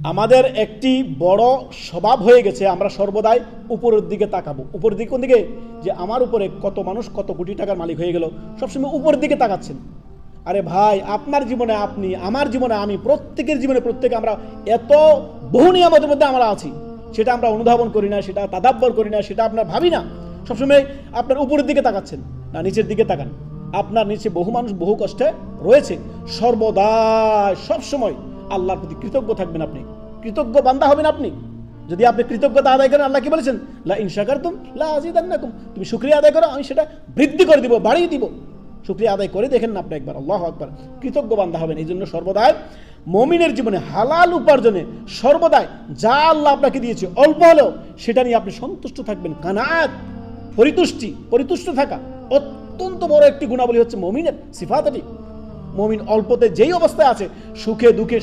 আমাদের একটি বড় স্বভাব হয়ে গেছে, আমরা সর্বদাই উপরের দিকে তাকাবো। উপরের দিকে কোন দিকে? যে আমার উপরে কত মানুষ কত কোটি টাকার মালিক হয়ে গেল, সবসময় উপরের দিকে তাকাচ্ছেন। আরে ভাই, আপনার জীবনে আপনি, আমার জীবনে আমি, প্রত্যেকের জীবনে প্রত্যেকে আমরা এত বহু নিয়ামতের মধ্যে আমরা আছি, সেটা আমরা অনুধাবন করি না, সেটা তাদাব্বর করি না, সেটা আপনার ভাবি না। সবসময় আপনার উপরের দিকে তাকাচ্ছেন না, নিচের দিকে তাকান। আপনার নিচে বহু মানুষ বহু কষ্টে রয়েছে। সর্বদা সবসময় আল্লাহর প্রতি কৃতজ্ঞ থাকবেন। আপনি কৃতজ্ঞ বান্দা হবেন। আপনি যদি আপনি কৃতজ্ঞতা আদায় করেন, আল্লাহ কি বলেছেন? লা ইন শাকারতুম লা আযীদান্নাকুম, তুমি শুকরিয়া আদায় করো, আমি সেটা বৃদ্ধি করে দিব, বাড়িয়ে দিব। শুকরিয়া আদায় করে দেখেন না আপনি একবার, আল্লাহু আকবার, কৃতজ্ঞ বান্দা হবেন। এই জন্য সর্বদাই মুমিনের জীবনে হালাল উপার্জনে সর্বদাই যা আল্লাহ আপনাকে দিয়েছে অল্প হলেও সেটা নিয়ে আপনি সন্তুষ্ট থাকবেন। কানাত, পরিতুষ্ট থাকা অত্যন্ত বড় একটি গুণাবলী হচ্ছে মুমিনের সিফাতটি। মুমিন অল্পতে যেই অবস্থায় আছে, সুখে দুঃখে,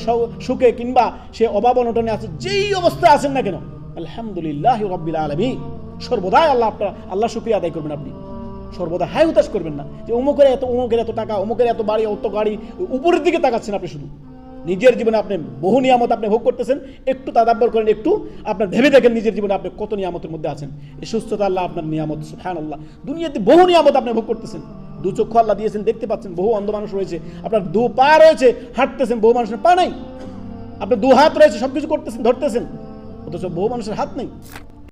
সুখে কিংবা সে অভাব অনটনে আছে, যেই অবস্থায় আছেন না কেন, আলহামদুলিল্লাহি রাব্বিল আলামিন, সর্বদাই আল্লাহ শুকরিয়া আদায় করবেন। আপনি সর্বদা হাই হুতাশ করবেন না যে অমুকের এত টাকা, অমুকের এত বাড়ি, অত গাড়ি, উপরের দিকে তাকাচ্ছেন আপনি। শুধু নিজের জীবনে আপনি বহু নিয়ামত আপনি ভোগ করতেছেন, একটু তাদাব্বর করেন, একটু আপনার ভেবে দেখেন নিজের জীবনে আপনি কত নিয়ামতের মধ্যে আছেন। এই সুস্থতা আল্লাহ আপনার নিয়ামত, সুবহানাল্লাহ। দুনিয়াতে বহু নিয়ামত আপনি ভোগ করতেছেন। দু চক্ষু আল্লাহ দিয়েছেন, দেখতে পাচ্ছেন। বহু অন্ধ মানুষ রয়েছে, আপনার দু পা রয়েছে, হাঁটতেছেন। বহু মানুষের পা নাই। আপনার দু হাত রয়েছে, সবকিছু করতেছেন, ধরতেছেন, অথচ বহু মানুষের হাত নেই।